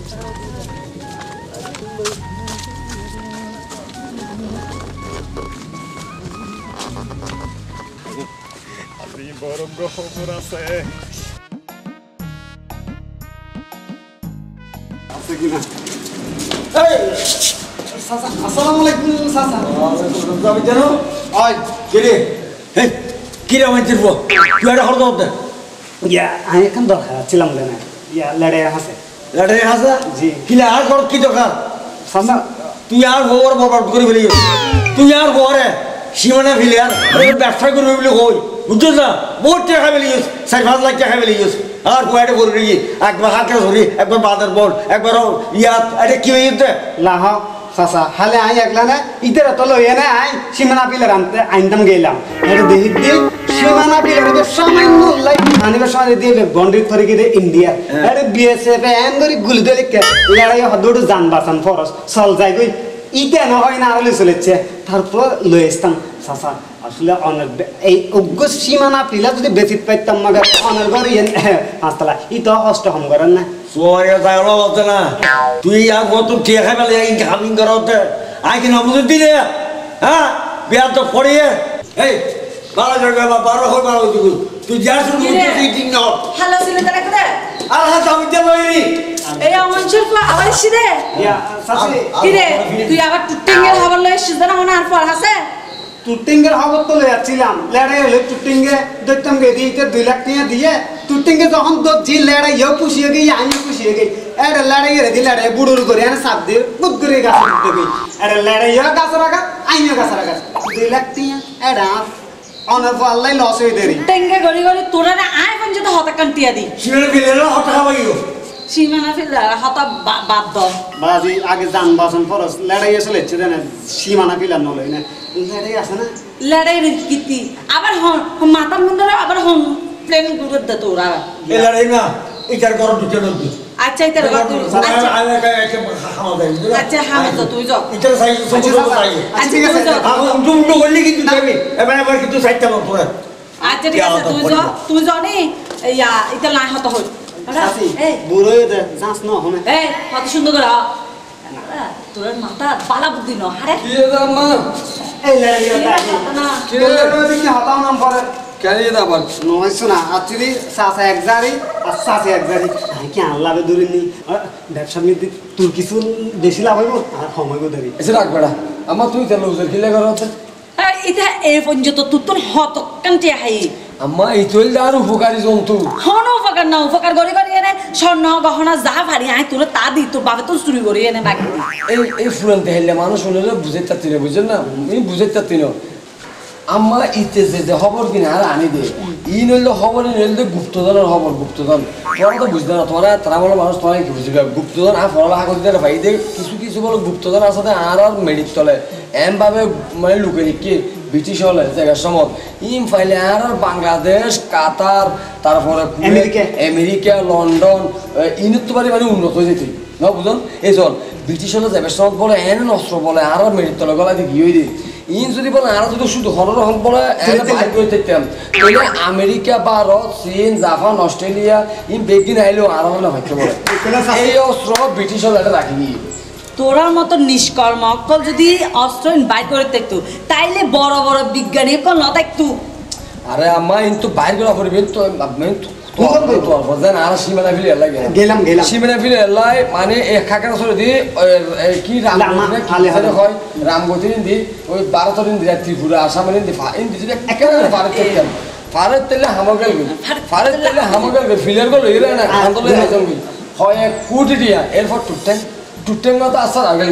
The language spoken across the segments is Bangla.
আজি বরং খবর আছে আছে কিনা এই সাসা আসসালামু আলাইকুম সাসা যাবি জানো আয় কিরে এই কিরে আমার জিরবো তুই এটা হরদ হতে ইয়া আমি এখন দরকার ছিলাম না ইয়া লড়াই আছে লড়াই হাসা জি কিলে আর কর কি দরকার সাসা তুই আর গোবর বরবাদ করে ফেলি তুই আর গোরে সীমানা ফেলি আর ব্যবসা করবি বলে কই বুঝছো না বহুত টাকা ফেলি 4-5 লাখ টাকা ফেলি আর কয়টা করবি একবার হাতে ধরি একবার বাজার বল একবার ইয়াত আরে কি হইতে লাহ সাসা হালে আই একলা না ইতের তো লইয়া না আই সীমানা পিলার আনতে আইনতাম গেলাম এটা দেখি দি সীমানা পিলার সামান্য লাইক আনিবার সময় দিয়ে বন্ডিত করে গিয়ে ইন্ডিয়া আরে বিএসএফ এন্ডরি গুলি দলে কে লড়াই হদুড় জান বাঁচান ফরস চল যাই গই ইতে না হয় না আরলে চলেছে তারপর লই আসতাম সাসা আসলে অনেক এই উগ্র সীমানা পিলা যদি বেশি পাইতাম মগর অনেক ঘরে পাঁচতলা ইতো অষ্ট হম করেন না সোয়ারিয়া যাইলো বলতে না তুই আর কত টিয়া খাই পেলে ইনকামিং করতে আই কি নবুঝ দিলে হ্যাঁ বিয়া তো পড়িয়ে এই বারো জায়গা বারো হয় বারো তুই যা শুরু করছিস ঠিক না হ্যালো সিলেন্ডার করে আর হাত আমি দেব এই অমনচুর পর আবার এসে ইয়া সাসি কি রে তুই আবার টুটিংয়ের খবর লই এসেছিস না মনে আর পর আছে টুটিংয়ের খবর তো লইয়াছিলাম লড়াই হলে টুটিংয়ে দেখতাম গে দিতে 2 লাখ টাকা দিয়ে টুটিংয়ে যখন তো জি লড়াই ইও পুষিয়ে গই আমিও পুষিয়ে গই এটা লড়াই রে দি লড়াই বুড়ুর করে এনে সাপ দিয়ে বুদ করে গাছ উঠতে গই এটা লড়াই ইও গাছ রাখা আমিও গাছ রাখা 2 লাখ টাকা এটা অনার পাল্লাই লস হয়ে দেরি টেঙ্গে গড়ি গড়ি তোরা না আয় পর্যন্ত হতা কান্টিয়া দি সিমেন্ট বিলের হত খাওয়াইও সীমানা ফিল হতা বাদ দ বাজি আগে জান বাসন ফরস লড়াই চলেছে দেন সীমানা পিলার নলই না লড়াই আছে না লড়াই গীতি আবার হন মাথা মুন্ডরা আবার হন প্লেন গুরুদ দে তোরা এ লড়াই না এটার গরম দিতে নদী আচ্ছা এটা আচ্ছা হামে তো তুই যাও এটার সাইজ সব সাইজ আচ্ছা ঠিক আছে উল্টো উল্টো করলি কিন্তু যাবি এবার আবার কিন্তু সাইডটা পড়ে আচ্ছা ঠিক আছে তুই যাও নি ইয়া এটা লাই হতা হই সাসি বুড়োই দে যাস না হনে এই কত সুন্দর করে তোর মাথা বালা বুদ্ধি ন হারে কি রে মা এই লড়াই না কি রে কি হতাও নাম পরে কেন এটা আবার নয় শোনা actually সাসা এক জারি আর সাসা এক জারি কি আল্লাহ বে দূরে নি ব্যবসা নিতে তোর কিছু বেশি লাভ হইব আর সময় গো দেরি এসে রাখ বেড়া আমার তুই তেল উজের কিলে করতে এটা এই পর্যন্ত তুই হত কান্টি হাই আম্মা এই তৈল আর উপকারী জন্তু হন উপকার না উপকার করে করে এনে স্বর্ণ গহনা যা ভারি আয় তোর তা দি তোর বাবা তো চুরি করে এনে বাকি এই ফুলনতে হেললে মানুষ শুনলে বুঝাইতে পারতি না বুঝছেন না আমি বুঝাইতে পারতি না আম্মা ইতে যে খবর কিনা আর আনি দে ই নইলে খবর নইলে গুপ্তধনের খবর গুপ্তধন তোরা তো বুঝতে না তারা বলো মানুষ তোরা কি বুঝবে গুপ্তধন আর পড়ালেখা করতে ভাই দে কিছু কিছু বলো গুপ্তধন আসলে আর মেডিক তলে এমভাবে মানে লুকে কি ব্রিটিশ হলে জায়গার সময় ইম ফাইলে আর বাংলাদেশ কাতার তারপরে আমেরিকা লন্ডন ইনুত তো মানে উন্নত হয়ে যেত না বুঝুন এই চল ব্রিটিশ হলে যাবে সময় বলে এনে অস্ত্র বলে আর মেডিক তলে গলা দিয়ে গিয়ে দিই ইন যদি বলে আর যদি শুধু হরর হল বলে বাইর করে দেখতাম তাহলে আমেরিকা ভারত চীন জাপান অস্ট্রেলিয়া ইন বেগিন আইলেও আর না ভাবতে বলে এই অস্ত্র ব্রিটিশ হলে এটা রাখিনি তোরার মতো নিষ্কর্ম অকল যদি অস্ত্র বাইর করে দেখতো তাইলে বড় বড় বিজ্ঞানী অকল না দেখতো আরে আম্মা কিন্তু বাইর করা করবেন তো সীমানা ফিলে গেলাম সীমানা ফিলে মানে খাকার সরে দি কি হয় রামগতি দি ওই 12 দিন দিয়ে ত্রিপুরা আসামের যদি একেবারে ভারত থেকে ভারত তেলে হামগেল ফিলের গেল এরা না আন্দোলন হয় 1 কোটি দিয়া এরপর টুটেং তো আসার আগে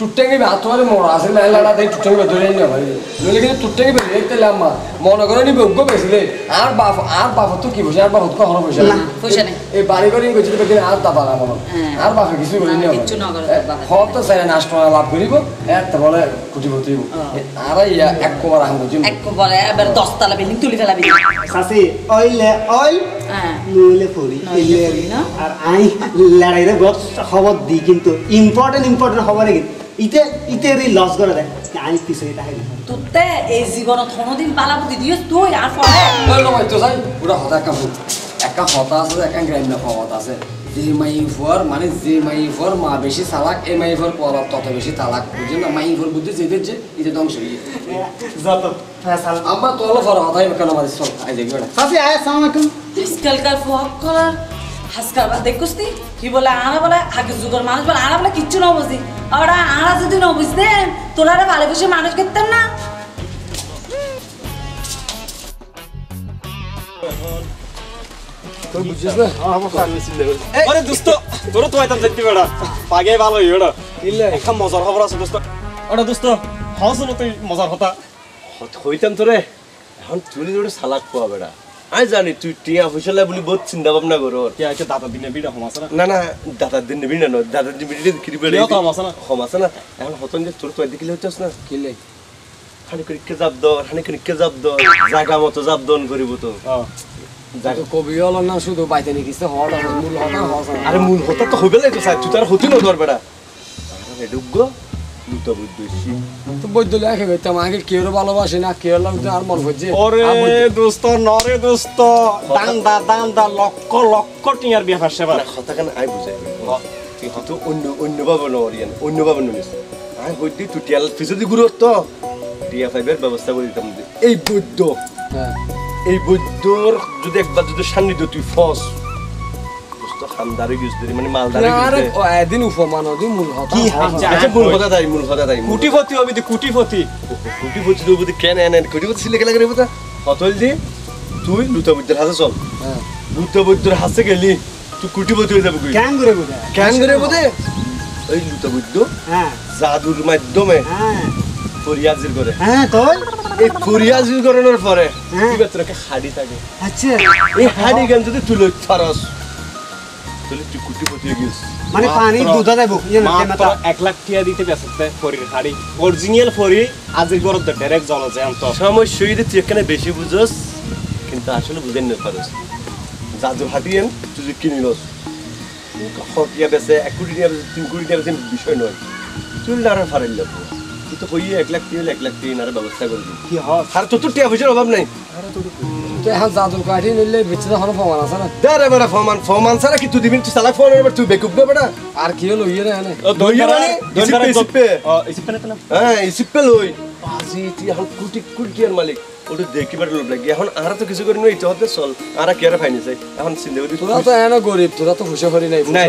টুটেঙ্গি তোমার মরা আছে না লাড়া দেয় টুটেঙ্গি ধরে নিয়ে ভাই নইলে কিন্তু টুটেঙ্গি দেখতে আম্মা মনে করে নি বগ্য বেশিলে আর বাপ তো কি বসে আর বাপ তো হর বসে পয়সা নেই এই বাড়ি করে গেছিল বেকিন আর তা পারা মনে আর বাপে কিছু করে নিয়ে হত চাই নাষ্ট লাভ করিব একটা বলে কোটিপতি আর ইয়া এক কোবার আম বুঝি এক বলে এবার 10 তলা বিল্ডিং তুলি ফেলাবি সাসি অইলে অইল নইলে পড়ি না আর আই লড়াইরে গছ খবর দি কিন্তু ইম্পর্টেন্ট খবর ইতে লস করে দেয় আই পিছনে তাই তুতে এই জীবন কোনদিন পালাবুতি দিস তুই আর পরে ওই তো চাই পুরো হতা কাম একা হতা আছে একা গ্রাম না হতা আছে যে মাইফর মানে যে মাইফর মা বেশি চালাক এই মাইফর পড়া তত বেশি তালাক বুঝছেন না মাইফর বুদ্ধি যেদের যে এটা ধ্বংস হয়ে যত ফেসাল আব্বা তোলা ফর হতাই কেন মারিস চল আই দেখি বেটা চাচি আয় আসসালামু আলাইকুম আজকালকার ফক করার হাসকারবার দেখুস নি কি বলে আনা বলে আগে যুগের মানুষ বলে আনা বলে কিচ্ছু না বুঝি ওরা আনা যদি না বুঝতেন তোরা ভালোবেসে মানুষ করতেন না তুই বুঝছিস না আরে দোস্ত তোর তো আইতাম যেতে বেড়া পাগে ভালো হইড়া ইল্লা একটা মজার খবর আছে দোস্ত আরে দোস্ত হাউস না তুই মজার কথা হইতাম তোরে এখন তুই ওটা সালাক পাওয়া বেড়া আমি জানি তুই টিয়া ফুসলে বলি বহুত চিন্তা ভাবনা করো কি আছে দাদা দিনে বিড়া হম আছে না না না দাদার দিন নিবি না দাদার দিন বিড়ি খিরি বেড়ে বিয়া তো হম আছে না হম আছে না এখন হতন যে তোর তো দেখিলে হইতাস না কিলে খানি করিকে যাব দ খানি করিকে যাব দ জায়গা মতো যাব দন করিব তো তো কবি হলো না শুধু বাইতে নিকিছে হওয়াটা মূল হতা হওয়া আরে মূল হতা তো হইবে লাগে স্যার তুই তার হতি না তোর বেড়া আরে ডুগগো দুটো বুদ্ধি তো বৈদ্যুল একে গইতাম আগে কেউ ভালোবাসে না কেউ লাগতো আর মন হচ্ছে ওরে দোস্ত নরে দোস্ত দান্দা লক্ষ লক্ষ টিয়ার বিয়া ফাসছে মানে কথা কেন আই বুঝাই তুই হয়তো অন্য ভাবে নরিয়ান অন্য ভাবে নিস আই হইতি তুই টিয়াল ফিসদি গুরুত্ব টিয়া ফাইবের ব্যবস্থা করে দিতাম এই বৈদ্য হ্যাঁ এই বৈদ্যর যদি একবার যদি সান্নিধ্য তুই ফস দোস্ত খামদারি গিস মানে মালদারি আরে গিস ও একদিন উপমান দিন মূল হতা কি আচ্ছা মূল কথা তাই কুটিপতি হবি তুই কুটিপতি কুটিপতি তো বুঝি কেন এনে কুটিপতি সিলে গেলে কথা কতল দি তুই লুতা বৈদ্যর হাতে চল হ্যাঁ লুতা বৈদ্যর হাতে গেলি তুই কুটিপতি হয়ে যাবে কেন করে বুঝা কেন করে বোধে ওই লুতা বৈদ্য হ্যাঁ জাদুর মাধ্যমে হ্যাঁ ফরিয়াজির করে হ্যাঁ তো এই ফরিয়াজির করানোর পরে হ্যাঁ। কি বেতরে হাড়ি থাকে আচ্ছা এই হাড়ি গান যদি তুই লই ফারস তাহলে তুই কুটিপতি হয়ে গেছিস মানে পানি দুধ দেব ইয়ে না মাত্র 1 লাখ টিয়া দিতে বেসতে ফরির হাড়ি অরিজিনাল ফরি আজের গরত ডাইরেক্ট জল যায় আন্ত সমস্যা হইলে তুই এখানে বেশি বুঝস কিন্তু আসলে বুঝেন না পারস জাদুর হাটিয়েন তুই যে কিনিলস হটিয়া বেসে 1 কোটি টাকা 3 কোটি টাকা বিষয় নয় তুই না ফারাইল লাগবো তুই তো কইয়ে 1 লাখ টিয়া 1 লাখ টিয়া আর ব্যবস্থা করবি কি হয় আর তো তোর টিয়া পয়সার অভাব নাই তো এখন জাদুর কাঠি নিলে বেঁচে হলো প্রমাণ আছে না দারে বেটা ফমান ছাড়া কি তুই দিবি তুই সালা ফোন এবার তুই বেকুব না বেটা আর কি হলো ইয়ে না দইয়ে মানে ইসিপে ইসিপে না হ্যাঁ ইসিপে লই আজি তুই এখন কোটি কোটি টিয়ার মালিক ওটা দেখি বেটা লোভ লাগে এখন আর তো কিছু করি নই এটা হতে চল আর কি আর ফাইনি চাই এখন চিন্তা করি তোরা তো এনে গরিব তোরা তো খুশি করি নাই নাই,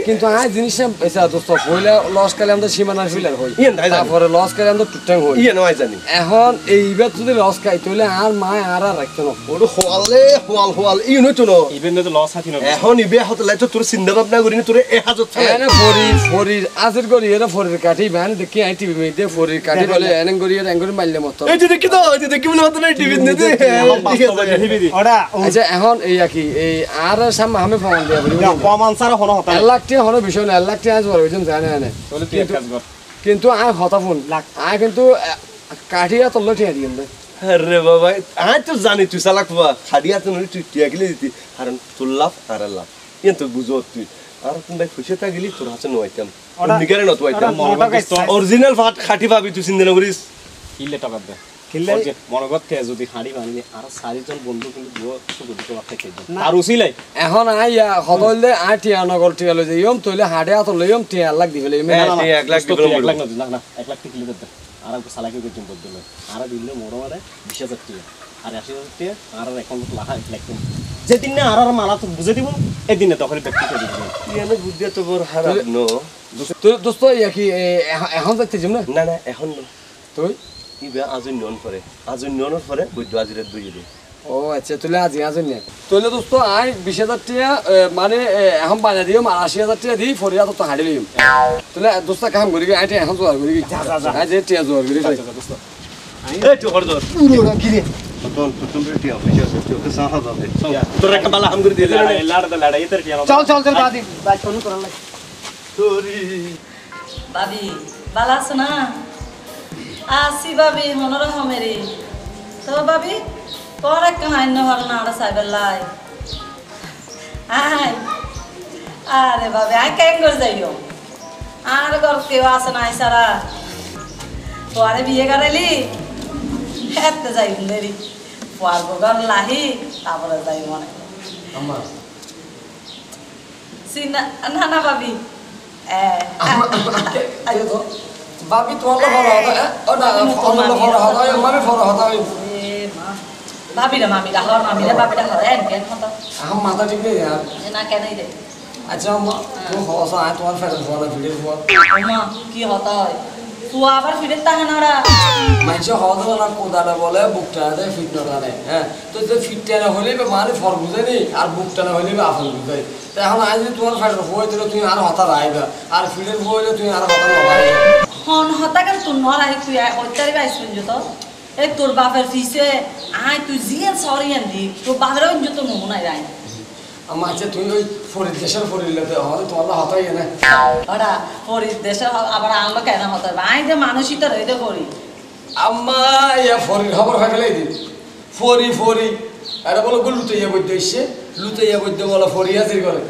কিন্তু আজ জিনিসটা এসা দোস্ত পয়লা লস কালে আমরা সীমানা ফিলার হই ইয়ে নাই জানি। তারপরে লস কালে আমরা টুটাং হই ইয়ে নয় জানি এখন এইবার যদি লস খাই তাহলে আর মা আর রাখতে না ওটা হোয়াল ই নই তো ন ইভেন তো লস হাতি না এখন ইবে হতে লাই তো তোর চিন্তা ভাবনা করি না তোর 1000 ছাড়া এনে ফরির আজের গরি এরা ফরির কাঠি ভ্যান দেখি আই টিভি মেয়ে ফরির কাঠি বলে এনে গরি এর এঙ্গরি মারলে মত এই যে দেখি তো এই যে দেখি মনে হতো না টিভি নে দে ওরা আচ্ছা এখন এই কি এই আর সামনে আমি ফোন দিয়া বলি কমান সারা হন হতা 1 লাখ টাকা হলো বিষয় না 1 লাখ টাকা আজ বড় হইছেন জানে না তাহলে তুই এক কাজ কর কিন্তু আয় হতা ফোন আয় কিন্তু কাঠিয়া তল্লো ঠিয়া দিন দে আরে বাবা আজ তো জানি তুই চালাক বাবা খাড়িয়া তো নই তুই টিয়া গেলে দিতি কারণ তোর লাভ আর লাভ ইয়ে তো বুঝো তুই আর কোন ভাই খুশি থাকলি তোর হাতে নইতাম নিগারে নত হইতাম অরিজিনাল ফাট খাটি পাবি তুই চিন্তা না করিস কিলে টাকা দে কিলে? মনগত কে যদি হাড়ি ভাঙি আর 4 জন বন্ধু কিন্তু দুও শুধু দিতে পারতে কে আর উসিলাই এখন আইয়া হদললে আই টিয়া নগর টিয়া লই যাইম তইলে হাড়ে আত লইম টিয়া 1 লাখ দিবেলে হ্যাঁ, তুই 1 লাখ দিবি 1 লাখ না না 1 লাখ কিলে দে আর আমি সালাকি করতে বদল আর দিলে মোর মানে 20000 টাকা আর 80000 টাকা আর অ্যাকাউন্ট লাখা 1 লাখ যেদিন না আর মালা তো বুঝে দিব এদিনে তখন ব্যক্তি করে দিব ইয়ানে বুদ্ধি তো বড় খারাপ নো দোস্ত ইয়া কি এখন যাইতে যাম না না না এখন না তুই ইবে আজই নন পরে আজই ননের পরে বৈদ্য আজিরে দুইয়ে দে ও আচ্ছা তুলে আজ নিয়ে তুলে দোস্ত আই 20000 টাকা মানে এখন বাজা দিও আর 80000 টাকা দি ফরিয়া তো হাড়ি লইম তুলে দোস্ত কাম করি আইতে এখন জোয়ার করি আই যে টিয়া জোয়ার করি দোস্ত এই তো হর দর পুরো কি রে তোর তোর টিয়া পয়সা আছে তোকে সাহা যাবে তোর একটা বালা হাম করে দিয়ে দে লড়াই এর টিয়া চল দাদি বাই ফোন করার লাগে তোরি বাবি ভালো আছো না আসি বাবি মনোর হমেরি তো বাবি তোর একটা হাইন্য ভালো না আমরা সাইবার লাই আয় আরে বাবি আয় কেন করে যাইও আর ঘর কেউ আসে না সারা তোরে বিয়ে করাইলি এতে যাই দেরি পারবো ঘর লাহি তারপরে যাই মনে আম্মা সিনা না না ভাবি বাবি তোমার ও না মামি ফর হতা ভাবিরা মামিরা হর মামিরা বাবিরা হর এন কেন হতো মাথা ঠিক নেই না কেনই রে আচ্ছা আম্মা তুমি হসা তোমার ফেরত ফোন ভিডিও ফোন মা কি হতো তুই আবার ফিরে তাহে না রা মাইছে হতো না কোদাটা বলে বুকটা দেয় ফিট না দেয় হ্যাঁ তো যে ফিটটা না হলে মানে ফর বুঝে নি আর বুকটা না হলে আপন বুঝে তো এখন আজ তোমার ফেরত হয়ে দিলে তুমি আর হতা রাইবা আর ফিটের হইলে তুমি আর হতা নবাই হন হতা কেন তুই নরাই তুই হইতারি বাইছুন যত এই তোর বাপের ফিসে আয় তুই জিয়ান সরি আনদি তোর বাপেরও যত নমুনাই রাই আম্মা আচ্ছা তুই ওই ফরিদ দেশের ফরিদতে আমাদের তোমার হতাই না ওরা ফরিদ দেশের আবার আনলো কেন হতো আই যে মানুষই তো রইতে ফরি আম্মা ইয়া ফরিদ খবর হয়ে গেলে দিন ফরি এটা বলো লুতে ইয়া বৈদ্য এসছে লুতে ইয়া বৈদ্য বলো ফরিয়াজির করে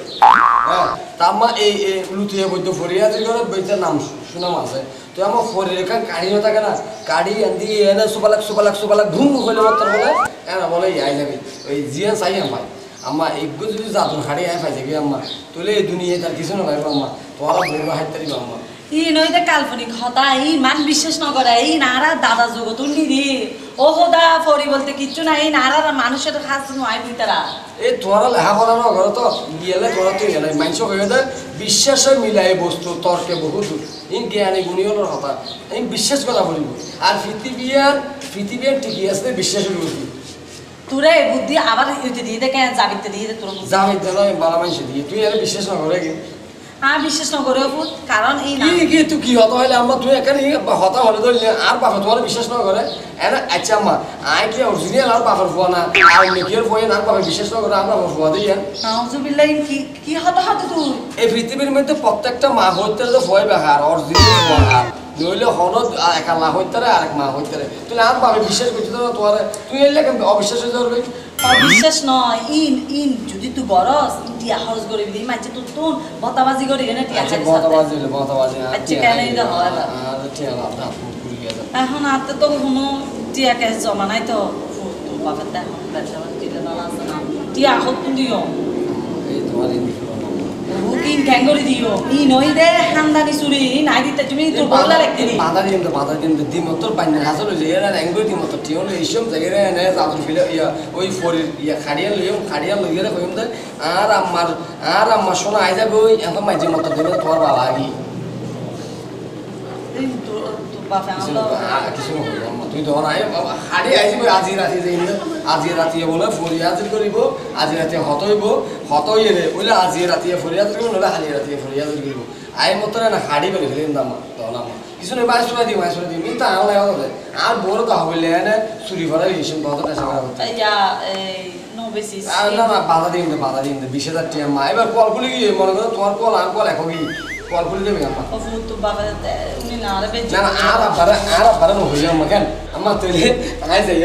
হ্যাঁ তা আম্মা এই লুতে ইয়া বৈদ্য ফরিয়াজির করে বৈদ্যের নাম সুনাম আছে তো আমার ফরির এখানে কাড়িও থাকে না কাড়ি আনদি এনে সুপালাক ধুম হইলে মাত্র বলে এনা বলে আই যাবে ওই জিয়া চাই আমায় আম্মা এগুলো যদি জাদুর খাড়ি আয় পাইছে কি আম্মা তোলে এই দুনিয়ায় তার কিছু নয় আম্মা তোমার বলবো হাইতে দিবা আম্মা ই নইতে কাল্পনিক হতা ই মান বিশ্বাস ন করে এই নারা দাদা জগতুন নিদি ও হোদা ফরি বলতে কিচ্ছু না এই নারা মানুষের খাস নয় ভিতরা এই তোরা লেখাপড়া না ঘরে তো গেলে তোরা তুই গেলে মাইন্স হয়ে দেয় বিশ্বাসে মিলাই বস্তু তর্কে বহুত ইন জ্ঞানী গুণীয়র হতা এই বিশ্বাস কথা বলিব আর পৃথিবীর ঠিকই আছে বিশ্বাসের বুদ্ধি তোরে বুদ্ধি আবার ইউতে দিয়ে দে কেন জাবিতে দিয়ে দে তোর জামিতে নয় বালা মানুষ দিয়ে তুই আর বিশ্বাস না করে কি বিশ্বাস ন করে ফুট কারণ এই না কি তুই কি হতা হইলে আমরা তুই এখানে হতা হলে ধরলি আর বাপা তোমার বিশ্বাস না করে এনা আচ্ছা আম্মা আয় কি অরিজিনাল আর বাবার ফুয়া না আর নেকির ফুয়া না বাবা বিশ্বাস না করে আমরা ফুয়া দিই নাউজুবিল্লাহ কি হতা তুই এই পৃথিবীর মধ্যে প্রত্যেকটা মা হইতে তো ফুয়াই বেকার অরিজিনাল ফুয়া নইলে হনদ একা মা হইতে আরেক মা হইতে তুই আর বাবা বিশ্বাস করছিস না তোমার তুই এলে অবিশ্বাস হয়ে যাবে বিশ্বাস নয় ইন যদি তুই গরস টিয়া খরচ করে দিই মাঝে তুই তুন বতাবাজি করে এনে টিয়া খাই বতাবাজি আচ্ছা কেন এটা হয় এখন আতে তো কোনো টিয়া ক্যাশ জমা নাই তো তোর বাপের দেখো ব্যবসা টিয়া না আছে না টিয়া এখন তুই দিও এই তোমার বুকিং ক্যাঙ্গরি দিও ই নই দে হামদানি চুরি নাই দিতে তুমি তোর বলা লাগতে নি বাধা দিন দি মতর পানি হাসল যে এরা অ্যাঙ্গরি দি মতর টিও এইসব জায়গায় এনে জাদুর ফিলে ইয়া ওই ফরির ইয়া খাড়িয়া লইয়া কইম দে আর আম্মার সোনা আই যাবে ওই এখন মাঝে মতর দেবে তোমার বাবা আগে তোর বাপে আমরা কিছু না তুই তো নাই হাড়ি আই যাবে আজি রাতি বলে ফরিয়াদ করিব আজি রাতি হতই রে বলে আজি রাতি ফরিয়াদ করিব নলে হালি রাতি ফরিয়াদ করিব আই মতরে না হাড়ি বের ফেলেন দাম তখন কিছু নেই মাইসুরা দি মিতা আনলে হবে আর বড় তো হবে না চুরি ভরা হিসেব কত টাকা হচ্ছে ইয়া এই নো বেসিস আর না বাধা দিন 20,000 টাকা মা এবার কল খুলে গিয়ে মনে করো তোমার কল আর কল এখন কি কল খুলে দেবে আম্মা ও তো বাবা উনি না রে বেঁচে না আর আবার হয়ে যাও কেন আম্মা তুই আই যাই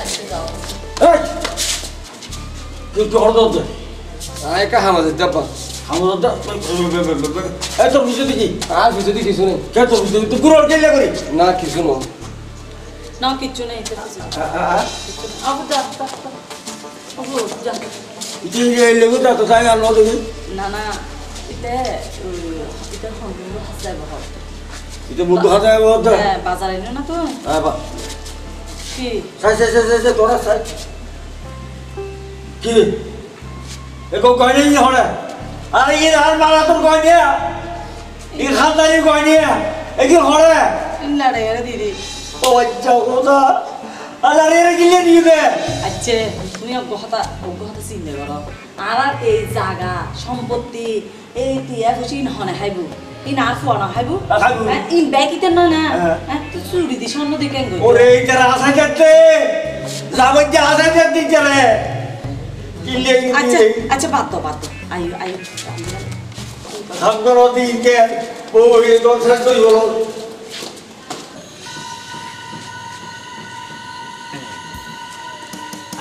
আচ্ছা যাও এই তুই তো হড় দে আই কা হামাজ দাপা হামাজ দা এই তো বুঝতে কি আর বুঝতে কিছু নেই কে তো বুঝতে তুই গুরর গেলে করি না কিছু না না কিচ্ছু নেই তো কিছু আবু যা আবু যা ইতি লেগু তা তো জায়গা ন দেখি না এটা হন্ডু হাসাই বহ ইতি মুদু হাজায় বদ হ্যাঁ বাজারে নিও না তো হ্যাঁ বা কি সাই তোরা সাই কি একো কই নেই হড়া আরে এই আর মারা তোর কই নে এই খানদানি কই নে এই কি হড়া লড়ে রে দিদি ও আচ্ছা ওদা আরে রে গিলে নিবে আচ্ছা তুমি অজ্ঞতা চিন্তা করো আর এই জায়গা সম্পত্তি এই টিয়া খুশি নহনে খাইবো ই না ফুয়া না খাইবো ইন ব্যাকিতে না তুই চুরি দি স্বর্ণ দি কেন ওরে এইটার আশা করতে যাবে যে আশা করতে চলে কিলে আচ্ছা বাদ দাও আয়ু সামনে দিকে ওই দর্শক কই বলো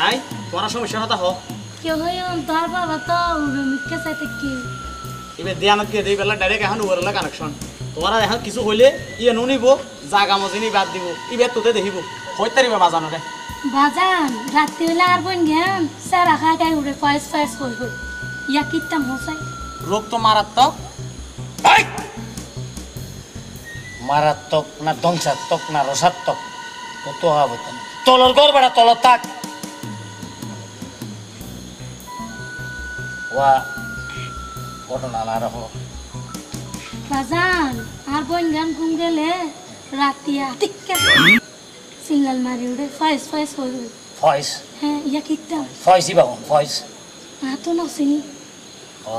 আই তোমার সমস্যা হতা হ কেউ তোর বাবা তো মিথ্যা চাইতে কি এবার দিয়ে আমাকে দিয়ে বেলা ডাইরেক্ট এখন ওভারলা কানেকশন তোমার এখন কিছু হইলে ইয়ে নুনিব জাগা মজিনি বাদ দিব এবার তোতে দেখিব হইতে পারিবা বাজানোরে বাজান রাত্রি হলে আর বোন গেম সারা খাই খাই উড়ে ফয়েস ফয়েস কই কই ইয়া কিত্তা মশাই রোগ তো মারাত্মক। মারাত্মক না ধ্বংসাত্মক না রসাত্মক কত হবে তলর ঘর বেড়া তলর থাক ওয়া ঘটনা না রাখো বাজান আর বোন গান ঘুম গেলে রাতিয়া টিক্কা সিঙ্গল মারি উড়ে ফয়েস ফয়েস হয়ে গেল ফয়েস হ্যাঁ ইয়া কিতা ফয়েসই বাবন ফয়েস হাতও নসিনি ও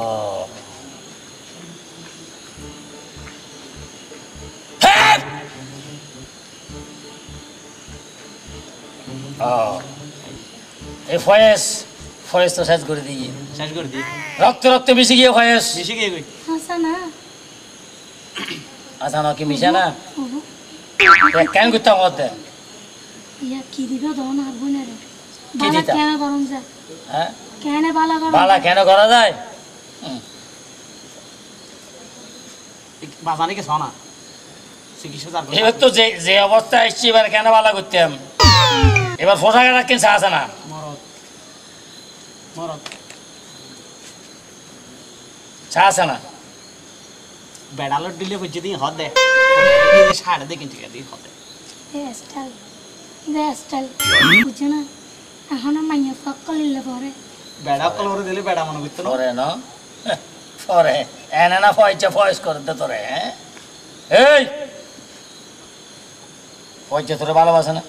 এই ফয়েস ফয়েস তো শেষ করে দিই শেষ করে দিই রক্ত রক্ত মিশে গিয়ে ফয়েস বেশি গিয়ে কই হাসা না আচ্ছা না কি মিশে না ওহো কেন করতে হবে ইয়া কি দিবে দন আর বোনের কি বালা দিতা? কেন গরম যায় হ্যাঁ কেন বালা গরম বালা কেন করা যায় বাজারে গেছ না চিকিৎসা যার এবার তো যে যে অবস্থা এসছি এবার কেন বালা করতাম এবার পোশাক রাখেন চা আছে না মরদ মরদ চা আছে না বেড়ালোর দিলে বুঝে দিই হদ দে সাড়ে দে কিন্তু দিই হদ দে স্টাইল বুঝছো না এখন মাইয়া সকল ইলে পরে বেড়া কলরে দিলে বেড়া মনে করতে না পরে না পরে এনে না ফয়চা ফয়েস করে দে তোরে হ্যাঁ এই ফয়চা তোরে ভালোবাসে না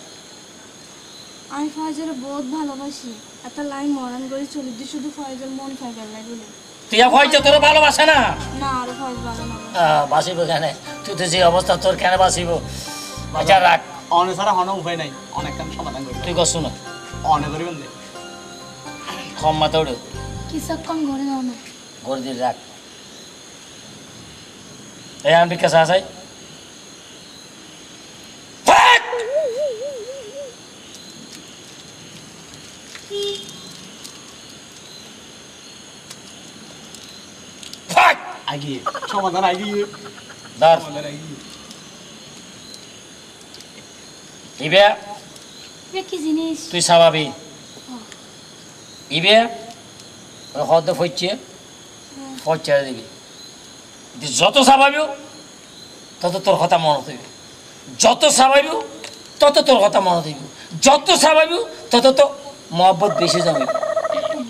আমি ফয়জের বহুত ভালোবাসি একটা লাইন মরান করে চলি দিয়ে শুধু ফয়জের মন ফাইবার লাগে বলে তুই ফয়চা তোরে ভালোবাসে না না আর ফয়জ ভালো না বাসিব কেন তুই তো যে অবস্থা তোর কেন বাসিব আচ্ছা রাখ অনে ছাড়া হন উপায় নাই অনেক কাম সমাধান করবে তুই কর শুনো অনে করিবেন দে কম মাথা উড়ে কিছুক্ষণ ঘরে যাও না করে দিয়ে রাখ এই আমি কাছে আসাই আগিয়ে সমাধান আগিয়ে ধর সমাধান আগিয়ে ইবে এ কি জিনিস তুই স্বাভাবি ইবে হদ ফইছে ফইছে দিবি তুই যত স্বাভাবিক তত তোর কথা মনে হইবে যত স্বাভাবিক তত তোর কথা মনে হইবে যত স্বাভাবিক তত তো মহব্বত বেশি যাবে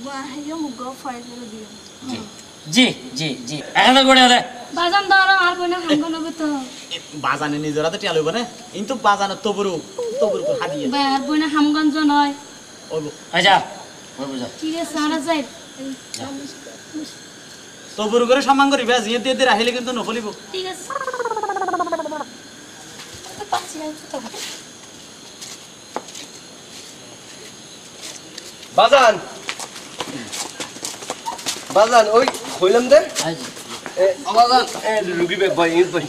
বাহিরে মুগ ফয়জের দিও জি জি জি এখন করে দে বাজান ধরো আর বোনের হাঙ্গন হবে তো বাজানে নিজরা তো টিয়ালইব না কিন্তু বাজানে তবুরু হাদিয়ে ভাই আর বোনের হামগঞ্জ নয় ওগো আচ্ছা ওই বুঝা কি রে সারা যাই তবুরু করে সম্মান করিবে জিয়ে দিয়ে দিয়ে রাখিলে কিন্তু নফলিব ঠিক আছে পাচ্ছি না তো বাজান বাজান ওই হইলাম দে বাজান রুগী বে ভাই ভাই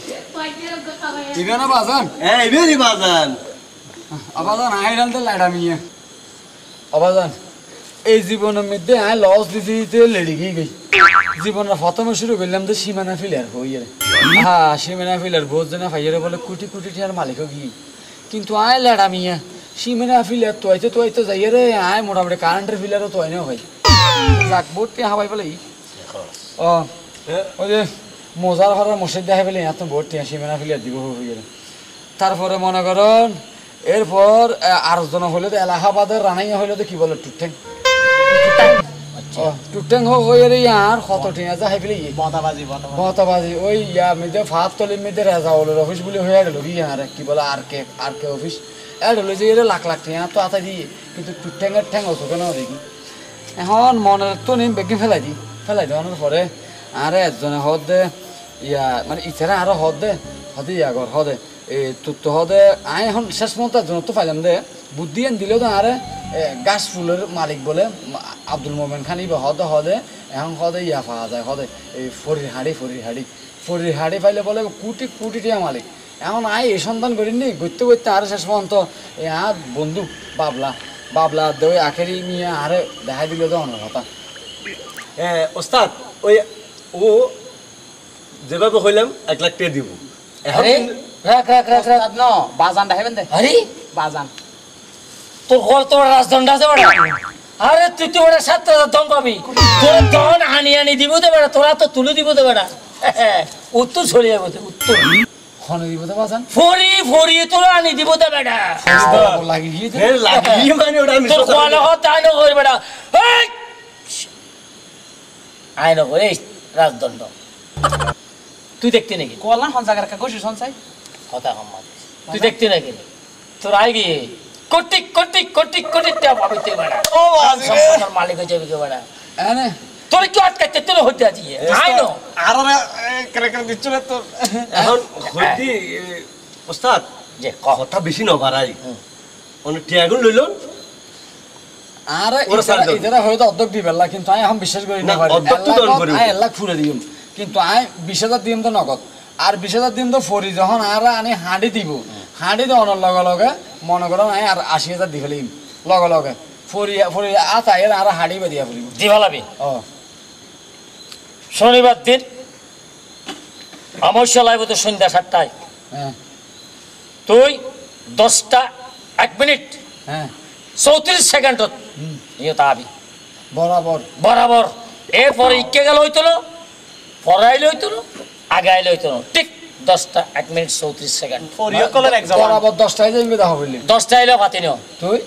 ইবে না বাজান ইবে রে বাজান আবাজান আইরান দে লাড়া মিয়া আবাজান এই জীবনের মধ্যে আই লস দিতে দিতে লেডি গই জীবনের প্রথমে শুরু করলাম তো সীমানা ফিলার হইয়ে হ্যাঁ সীমানা ফিলার বোঝ না ভাইয়ের বলে কোটি কোটি টাকার মালিক গিয়ে কিন্তু আয় লাড়া মিয়া সীমানা ফিলার তোয়াইতে যাইয়ে রে আয় মোটামুটি কারেন্টের ফিলারও তোয়াই না ভাই যাক বোটটি হাবাই বলে ও ওই যে মোজার ঘরের মসজিদ দেখা পেলে এত বোটটি সীমানা ফিলার দিব হয়ে গেলে তারপরে মনে করেন এরপর আর জন হইলে তো এলাহাবাদের রানাইয়া হইলে তো কি বলে টুকঠ্যাং টুকঠ্যাং হয়ে রে আর কত টিয়া যা হাই পেলে বতাবাজি বতাবাজি ওই ইয়া মেয়েদের ফাঁপ তলির মেয়েদের রাজা হলো অফিস বলে হয়ে গেল কি আর কি বলে আর কে অফিস এর হলো যে এর লাখ লাখ টিয়া তো আতা দিয়ে কিন্তু টুকঠ্যাঙের ঠ্যাং হতো কেন দেখি এখন মনের তো নেই বেগে ফেলাই দেওয়ানোর পরে আর একজনে হদ দে ইয়া মানে ইচ্ছারা আরো হদ দে হদে ইয়া ঘর হদে এই তো হদে আয় এখন শেষ মতো একজন তো পাইলাম দে বুদ্ধি এন দিলেও তো আরে গাছ ফুলের মালিক বলে আব্দুল মোমেন খানি বা হদে এখন হদে ইয়া পাওয়া যায় হদে এই ফরির হাড়ি পাইলে বলে কোটি কোটি টিয়া মালিক এখন আয় এই সন্ধান করিনি করতে আরে শেষ পর্যন্ত এই আর বন্ধু বাবলা দেওয়া আখেরি নিয়ে আরে দেখাই দিল তো অনেক কথা ওস্তাদ ওই ও যেভাবে হইলাম 1 লাখ টাকা দিব আরে রাখ ন বাজান দেখাবেন দে আরে বাজান তোর ঘর তোর রাজদণ্ড আছে বড় আরে তুই তো বেটা 7,000 দম পাবি তোরা দন আনি দিব তো বেটা তোরা তো তুলে দিব তো বেটা উত্তর চলে যাবো উত্তর খনে দিব তো বাজান ফরি তোরা আনি দিব তো বেটা লাগি গিয়ে লাগিয়ে মানে ওটা আমি তোর কোয়ালে হত আইনো কই বেটা এই আইনো কই রাজদণ্ড তুই দেখতে নাকি কলা হনসাগার কা গোশি সনসাই কথা কম তুই দেখতে নাকি তোর আই গিয়ে কোটি টাকা পাবি তুই বেটা ও সম্পূর্ণ মালিক হয়ে যাবি বেটা এনে তোর কি আটকাইতে তোর হইতে আছি আইনো আর কেন দিচ্ছ না তো এখন হইতি ওস্তাদ যে কথা বেশি না বাড়াই অনেক টিয়াগুন লইল আর ওরা সার দাও। এরা হয়তো অর্ধেক দিবে আল্লাহ কিন্তু আমি এখন বিশ্বাস করি না না, অর্ধেক তো দান করিব। আল্লাহ খুলে দিম কিন্তু আমি 20,000 দিম তো নগদ আর 20,000 দিম তো ফরি যখন আর আনি হাঁড়ি দিব হাঁড়ি দেওয়ানোর লগে লগে মনে করো আমি আর 80,000 দি ফেলিম লগে লগে ফরি ফরি আতায়ের আর হাঁড়ি বাদিয়া ফেলিম দিভালাবি ও শনিবার দিন অমাবস্যা লাইব তো সন্ধ্যা 7টায় হ্যাঁ তুই 10টা 1 মিনিট হ্যাঁ 34 সেকেন্ডত ইয়ে তাবি বরাবর বরাবর এরপরে ইকে গেল হইতো না পড়াইলে হইতো না আগে আইলে হইতো না ঠিক 10টা 1 মিনিট 34 সেকেন্ড ফরিয়কলের এক্সাম বরাবর 10টায় যাইবে দেখা বললি 10টা আইলে পাতি নিও তুই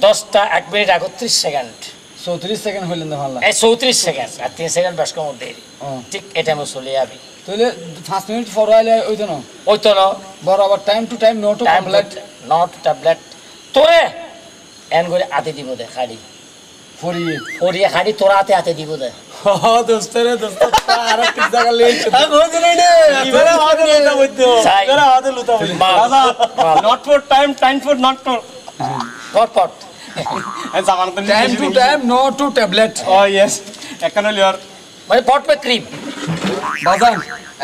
10টা 1 মিনিট 31 সেকেন্ড 34 সেকেন্ড হইলেন তো ভালো এই 34 সেকেন্ড আর 3 সেকেন্ড বেশ কম দেরি ও ঠিক এটা আমি চলে যাবি তাহলে 5 মিনিট পর আইলে হইতো না হইতো না বরাবর টাইম টু টাইম নো টু কমপ্লিট নট ট্যাবলেট তোরে এন করে হাতে দিব দে খাড়ি ফরিয়ে ফরিয়ে খাড়ি তোরা হাতে দিব দে দোস্তরে দোস্ত আর কি জায়গা লেইছে চাই। Not for time time for not for পট জামান তো time to time no to tablet ও ইয়েস এখানে লিওর মানে পট পে ক্রিম বাজান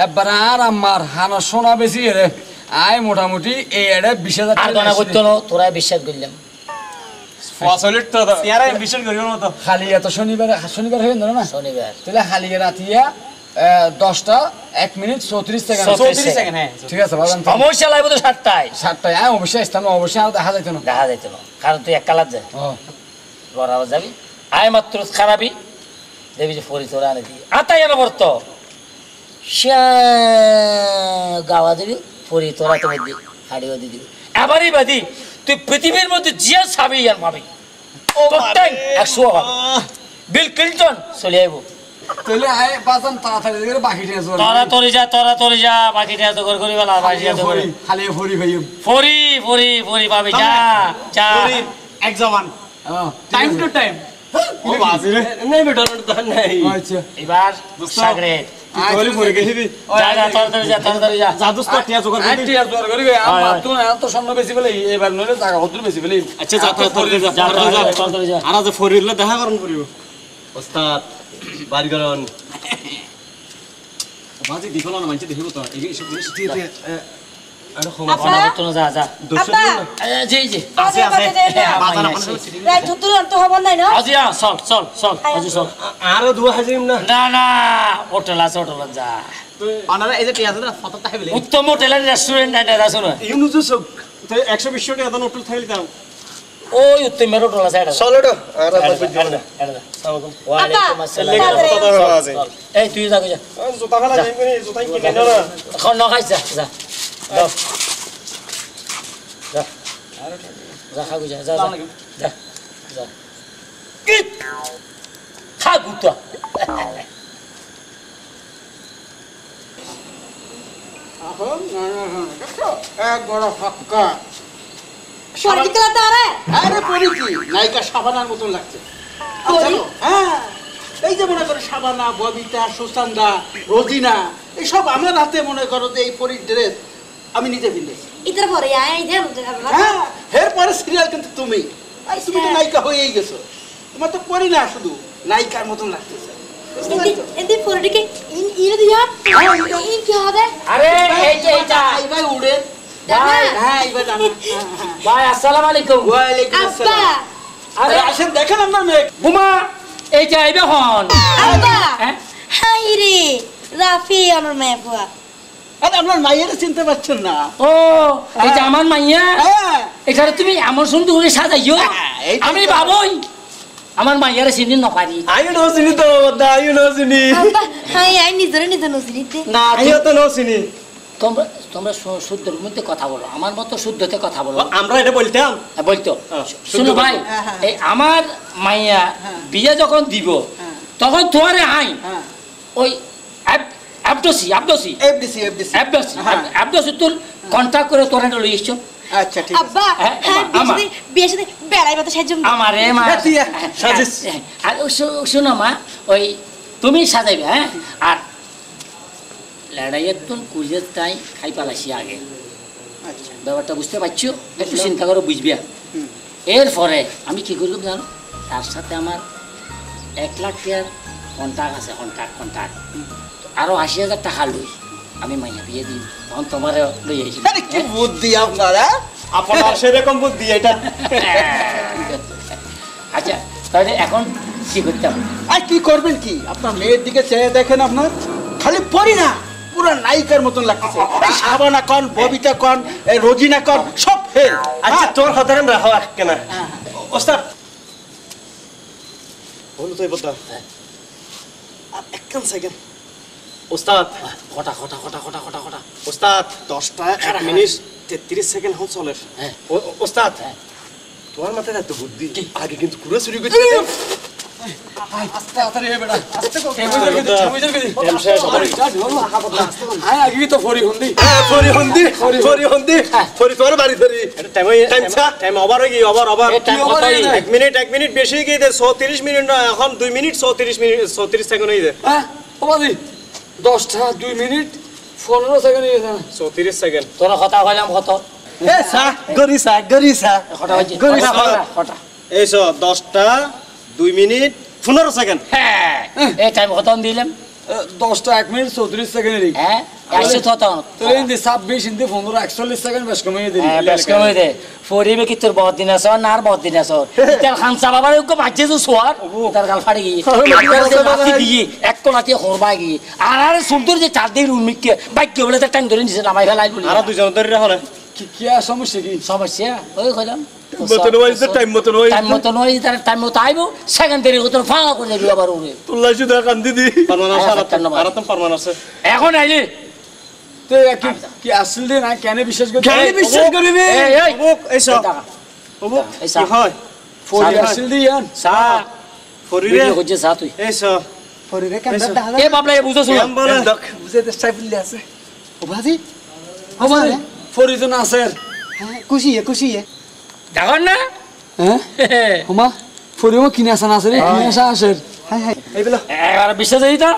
এবার আর আমার হানা সোনা বেশি রে আয় মোটামুটি এই এডে 20,000 আর গনা করতো না তোরা বিশ্বাস করলাম ফসলিট তো ইয়ারা বিশাল করিও না তো খালি এত শনিবার হয়ে না শনিবার তাহলে খালি রাতিয়া 10টা 1 মিনিট 34 সেকেন্ড 34 সেকেন্ড হ্যাঁ ঠিক আছে বাজান অমাবস্যা লাইব তো 7টায় 7টায় আয় অবশ্যই আসতাম অবশ্যই আর দেখা যাইতো না দেখা যাইতো না কারণ তুই এক কালার যায় ও বরাবর যাবি আয় মাত্র খারাপি দেবি যে ফরি তোরা আনে দিবি আতাই এনে বর্ত গাওয়া দিবি ফরি তোরা তো দিবি হাড়িও দিবি এবারই বাদি তুই পৃথিবীর মধ্যে জিয়া ছাবি আর পাবি ও টাইম 100 হবে বিল ক্লিনটন চলে আইব তাহলে আয় বাজান তাড়াতাড়ি করে বাকিটা জোর তোরা তোরে যা বাকিটা তো করি বলা বাকিটা তো করি খালি ফরি ভাই ফরি পাবি যা যা এক্সাম আন টাইম টু টাইম ও বাজিরে নাই বেটা তো নাই আচ্ছা এবার সাগরে তোলি পড়ে গেছি যা তাড়াতাড়ি যা যা দোস্ত টিয়া জোগাড় করে আইটি আর জোর করি আমার তো এত সামনে বেশি বলে এবার নইলে জায়গা হদ্র বেশি বলে আচ্ছা যা তাড়াতাড়ি যা আর আজ ফরিলে দেখা করন করিব ওস্তাদ বাড়ি করন বাজি দিখলা না মানছে দেখিব তো এই সব জিনিস ঠিক আছে আরে ক্ষমা তো যা জি আছে বাজার রাইট তুই তো হব নাই না আজিয়া চল আজি চল আর দুয়া হাজিম না না হোটেল যা অনারা এই যে টিয়া আছে না ফটো তাই বলে উত্তম হোটেলের রেস্টুরেন্ট এটা আছে না ইউনুজু সব 120 টাকা দাম হোটেল থাইলি দাও ওই উত্তমের হোটেল আছে এটা চলো তো আর ওয়ালাইকুম আসসালাম এই তুই যা জুতা ফেলা যাইবি নি জুতা কি নেন না এখন নখাইছ যা খাগু যা খাগু তো এক বড় ফাক্কা পরিচিত তারে আরে পরিচি নায়িকা শাবানার মতন লাগছে জানো? হ্যাঁ এই যে মনে করো শাবানা ববিতা সুসান্দা রোজিনা এইসব আমার হাতে মনে করো যে এই পরির ড্রেস আমি নিজে কিনেছি ইতর পরে আই দে হ্যাঁ এরপরে সিরিয়াল কিন্তু তুমি তুমি তো নায়িকা হয়েই গেছো তোমার তো পরি না শুধু নায়িকার মতন লাগতেছে বুঝতে পারছো? এদি পরিটিকে ইন দিয়া ইন কি হবে আরে এইটা এইবার উড়ে ভাই হ্যাঁ এইবার জানা ভাই আসসালামু আলাইকুম ওয়ালাইকুম আব্বা আসসালাম আরে আসেন দেখেন আপনার মেয়ে বুমা এইটা আইবে হন আব্বা হ্যাঁ হাই রে রাফি আমার মেয়ে বুয়া আরে আপনার মায়ের চিনতে পারছেন না ও এইটা আমার মাইয়া হ্যাঁ এখানে তুমি এমন সুন্দর করে সাজাইও এইটাই আমি তো। ভাবই আমার মাইয়ারে চিনি নপারি আইও নো চিনি তো বদ্দা আইও নো চিনি আব্বা হাই আই নিজরে নিজে নজরিতে না আইও তো নো চিনি তোমরা তোমরা শুদ্ধের মধ্যে কথা বলো আমার মতো শুদ্ধতে কথা বলো আমরা এটা বলতাম বলতো শুনো ভাই এই আমার মাইয়া বিয়ে যখন দিব তখন তোমারে আই ওই অ্যাবডোসি তুই কন্ট্যাক্ট করে তোরা লই এসছো আচ্ছা ঠিক আব্বা হ্যাঁ, হ্যাঁ আমা। বিয়ে সাথে বেড়াই বাতা সাহায্য আমারে মা সাজিস। আর শুনো মা ওই তুমি সাজাইবে হ্যাঁ আর লড়াইয়ের তো কুলিয়ে তাই খাই পালাইছি আগে আচ্ছা ব্যাপারটা বুঝতে পারছো একটু চিন্তা করো বুঝবে এরপরে আমি কি করলাম জানো তার সাথে আমার 1 লাখ টাকার কন্ট্যাক্ট আছে কন্ট্যাক্ট আরো 80,000 টাকা লই আমি মাইয়া বিয়ে দিই তখন তোমার লই আইছি আরে কি বুদ্ধি আপনারা আপনার সেরকম বুদ্ধি এটা আচ্ছা তাহলে এখন কি করতে হবে আর কি করবেন কি আপনার মেয়ের দিকে চেয়ে দেখেন আপনার খালি পড়ি না পুরো নায়িকার মতন লাগতেছে এই শাবানা কোন ববিতা কোন এই রোজিনা কোন সব ফেল আচ্ছা তোর কথা রাখো কেন ওস্তাদ বলো তো বদ্দা একদম সেকেন্ড ওস্তাদ কটা ওস্তাদ 10টা 1 মিনিট 33 সেকেন্ড হল চলে হ্যাঁ। ওস্তাদ তোমার মাথায় এত বুদ্ধি আগে কিন্তু কুড়ে চুরি করতে এক মিনিট বেশি গিয়ে 34 মিনিট না এখন 2 মিনিট 34 সেকেন্ড হয়ে যায় 10টা 2 মিনিট 15 সেকেন্ড 34 সেকেন্ড তোরা কথা কইলাম কত কটা হইছে কটা এইসো 10টা 2 মিনিট 15 সেকেন্ড হ্যাঁ এই টাইম কত দিলাম 10টা 1 মিনিট 34 সেকেন্ড হ্যাঁ আসছে তো তো তাহলে ইন্দি 26 ইন্দি 15 41 সেকেন্ড বেশ কমিয়ে দিই হ্যাঁ বেশ কমে দে ফরিবে কি তোর বহুত দিন আছে না আর বহুত দিন আছে তার খানসা বাবার ওকে বাজে তো সোয়ার তার গাল ফাড়ি গিয়ে মাটি দিয়ে এক কোলাতে হরবা গিয়ে আর সুন্দর যে চার দিন উন্মিককে বাইক কে বলে তার টাইম ধরে নিছে নামাই ফেলাই বলি আর দুজন ধরে হলে কি আর সমস্যা কি সমস্যা ওই কইলাম টাইম মতো নয় টাইম মতো আইবো সেকেন্ড দেরি হতো ফাঁকা করে দিবি আবার ওরে তুল্লাই শুধু কান দিদি ফরমান আছে এখন আইলি তো কি আসল দিন না কেন বিশ্বাস করতে করবি এই এইসো কি হয় ফোরি আসল দিন সা ফরিরে ভিডিও করছে সা তুই এইসো ফরিরে কেমন দেখা এ বাবলা এ বুঝছ শুনো বলে বুঝে তো স্টাইল আছে ও ভাজি আমারে ফোরি তো না স্যার হ্যাঁ খুশি দেখো না হ্যাঁ ওমা ফোরিও কিনে আসা না স্যার কিনে আসা আসের হাই এই বলো এবার বিশ্বাস হই তো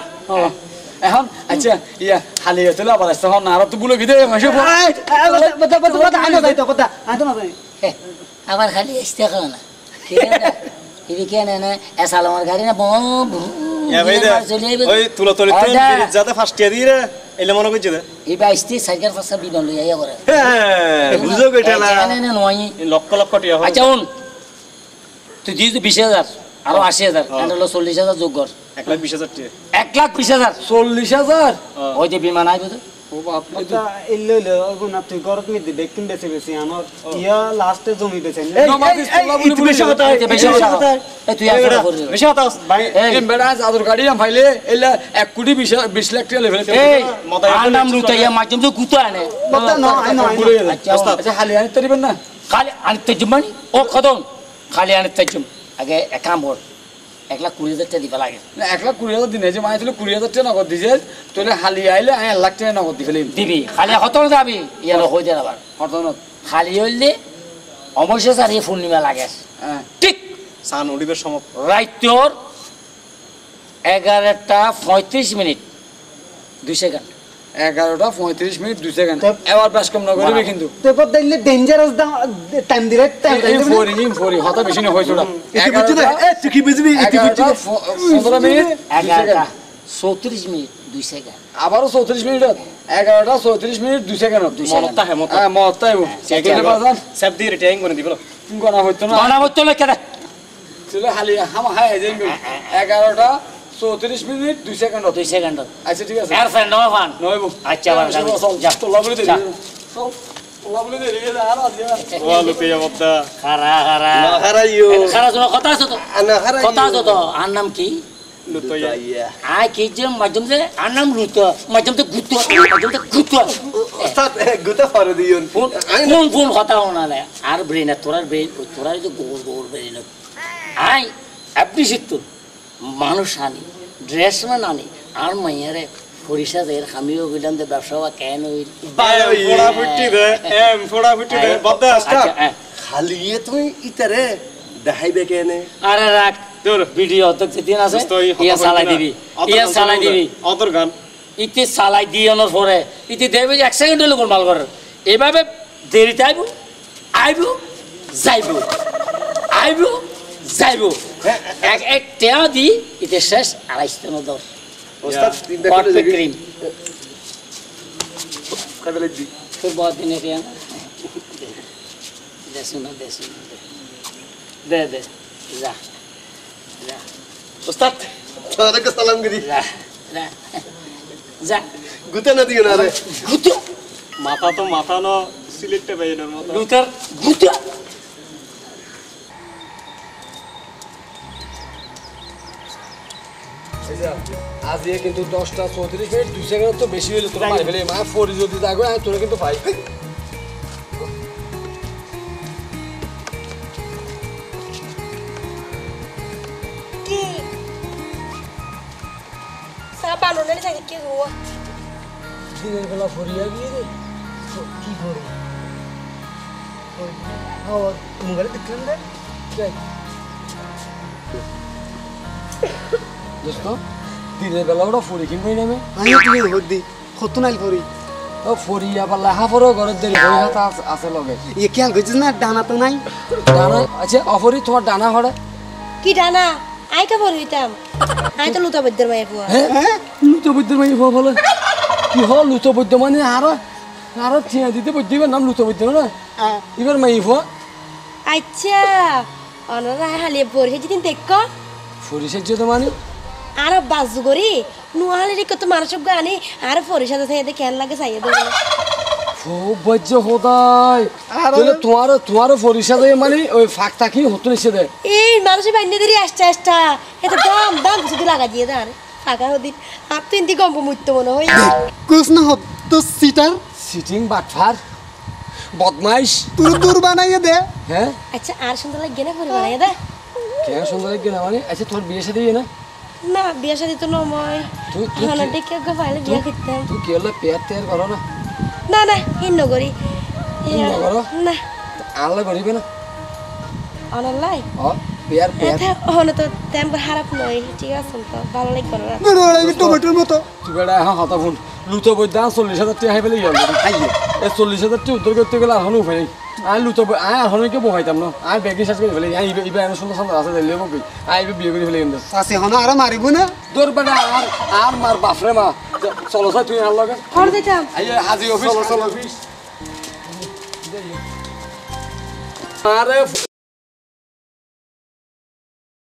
এখন আচ্ছা ইয়া খালি হতে আবার আসতে হন আর তো বলে গিয়ে মাসে বতা আনো যাই তো বতা আনো না যাই আবার খালি আসতে খাও না কি কেন না এসাল আমার গাড়ি না বম ওই তুলো তলি যাতে ফার্স্ট ইয়ার দিয়ে এলে মনে করছে এই বাইশটি সাইকেল ফাঁসা বিমান লই আইয়া করে হ্যাঁ বুঝো কইটা না না নয় লক্ষ লক্ষ টাকা হয় আচ্ছা তুই দিস 20,000 আরো 80,000 হলো 40,000 যোগ কর 1,20,000 টাকা 1,20,000 40,000 ওই যে বিমান আইবে তো ও বাপ বতা ইল্লো গুনা তুই গরত মি দে দেখুন বেশি আমার ইয়া লাস্টে জমি বেছেন বেশি কথা বেশি কথা এই তুই আসলে করবি বেশি কথা ভাই এম বেড়া জাদুর গাড়ি আম ফাইলে এলা 1 কোটি 20 লাখ টাকা লেভেল এই আর নাম লুটাইয়া মাধ্যম তো কুতো আনে বতা না আনো আচ্ছা খালি আনতে দিবেন না খালি আনতে জমানি ও কদম খালি আনতে জম আগে এক কাম কর 1,20,000 টাকা দিবা লাগে না 1,20,000 দিনে যে মাই তুলে 20,000 টাকা নগদ দিছে তোলে হালি আইলে 1 লাখ টাকা নগদ দি ফেলিম দিবি খালি কত যাবি ইয়ার হই দে আবার হরতনত খালি হইলে অবশ্যই স্যার এই পূর্ণিমা লাগে ঠিক সান উড়িবের সময় রাইট তোর 11:35 মিনিট 2 সেকেন্ড 11:35 মিনিট 2 সেকেন্ড এবার বেশ কম না করবি কিন্তু তো বতা ইল্লে ডেঞ্জারাস টাইম দিরে টাইম ফোরি হতা বেশি না হইছো না তুই কি বুঝবি 15 মিনিট 11:34 মিনিট 2 সেকেন্ড আবারও 34 মিনিট 11:34 মিনিট 2 সেকেন্ড মনটা হে মত মতাই সেকেন্ডে বাজান সব দিয়ে রিটাইং করে দিবলো কোনা হইতো না বানা হতো না কেডা চলে হালি হাম হাই যাইম 11:34 মিনিট 2 সেকেন্ড 2 সেকেন্ড আচ্ছা ঠিক আছে এর ফ্রেন্ড নয় ফান নয়বো আচ্ছা বাবা যা তো লাগলে দে খারা খারা না হারাইও খারা তোমার কথা আছে তো না হারাইও কথা আছে তো আর নাম কি লুতইয়া আয় কি যে মাধ্যম যে আর নাম লুত মাধ্যম তো গুতো মাধ্যম তো গুতো ওস্তাদ গুতা ফরে দিয়ন ফোন ফোন কথা শোনালে আর ব্রেন তোরার যে গোল গোল ব্রেন আই অ্যাপ্রিসিয়েট তো মানুষ আনি ড্রেস মান আনি আর মাইয়ারে সরিষা এর আমিও গেলাম যে ব্যবসা কেন খালি তুমি ইতারে দেখাইবে কেনে আরে রাখ তোর ভিডিও তো যেদিন আছে ইয়া চালাই দিবি অতর গান ইতি চালাই দিয়ে পরে ইতি দেবে যে 1 সেকেন্ড হলে গোলমাল করে এভাবে দেরিতে আইব যাইব এক টেয়া দি ইতে শেষ 2.5 10 ওস্তাদ তিনটা করে পারফেক্ট ক্রিম কাবেলে দি তোর বহুত দিনে রিয়া দে যা ওস্তাদ তোরাকে সালাম করি যা গুতা না দিও না রে গুতো মাথা তো মাথা ন সিলেক্টে বাইনের মতো লুতার গুতো আজ কিন্তু 10টা 34 মিনিট 2 সেকেন্ড তো বেশি হইলো তোরা মারি ফেলে মা ফরি যদি যাগো আমি তোরা কিন্তু পাই কি সাবান ওনে থাকে কি গো দিনের বেলা ফরিয়া গিয়ে রে কি করব মোবাইলে দেখলাম রে যাই দোস্ত দিনের বেলা ওরা ফরি কিনবই নামে আমি তুই ভোট দি কত নাইল করি ও ফরি আবার লাহা পরও ঘরের দেরি বই হাতা আছে লগে ইয়ে খেয়াল করছিস না ডানা তো নাই ডানা আচ্ছা অফরি তোমার ডানা হড়ে কি ডানা আই কা বল হইতাম আই তো লুতা বদ্দের মাই পুয়া হ্যাঁ লুতো বৈদ্য মানে হওয়া বলে কি হল লুতো বৈদ্য মানে আরো চিয়া দিতে বৈদ্যবার নাম লুতো বৈদ্য না এবার মাই হওয়া আচ্ছা অনরা হালিয়ে পড়ে যেদিন দেখ ফরিসের যে মানে আর বাজু করি নুয়ালে রে কত মানুষ গানে আর ফরিসা থেকে কেন লাগে চাইয়ে দেব খুব বজ্জ হোদাই তাহলে তোমারও ফরিসা দেয় মানে ওই ফাঁক থাকি হতো নিচে দেয় এই মানুষের বাইন্দে দেরি আসতে এত দাম কিছু লাগা দিয়ে দাঁড় ফাঁকা হদিন আর তো ইন্দি গম্প মুত্ত মনে হয় কুছ না হত তো সিটার সিটিং বাটফার বদমাইশ তুই দূর বানাইয়ে দে হ্যাঁ আচ্ছা আর সুন্দর লাগে না পরে বানাই দে কেন সুন্দর লাগে না মানে আচ্ছা তোর বিয়ে সাথে না না বিয়া শাদি তো নয় তুই হলো দেখে গো পাইলে বিয়া করতাম তুই কি হলো পেয়ার টেয়ার করো না না হিন্ন করি হিন্ন করো? না আনলে করিবে না অনলাই ও পেয়ার এটা হলো তো তেমন খারাপ নয় ঠিক আছে তো ভালো লাগবে না আমি টমেটোর মতো তুই বেড়া হ্যাঁ হতা ফোন লুতো বৈদ্য 40,000 টাকা হাই পেলে গেল আইয়ে এই 40,000 টাকা উদ্ধার করতে গেলে আর হনু উপায় নেই আই লুতো আই আর হনুকে বহাইতাম না আই ব্যাগি শেষ করে ফেলে আই ইবে এমন সুন্দর সুন্দর আছে দিলে বকি আই ইবে বিয়ে করে ফেলে কিন্তু সাসে হনো আর মারিব না তোর বেটা আর মার বাপরে মা চলো স্যার তুই আর লগে হর দিতাম আই হাজি অফিস চলো অফিস আরে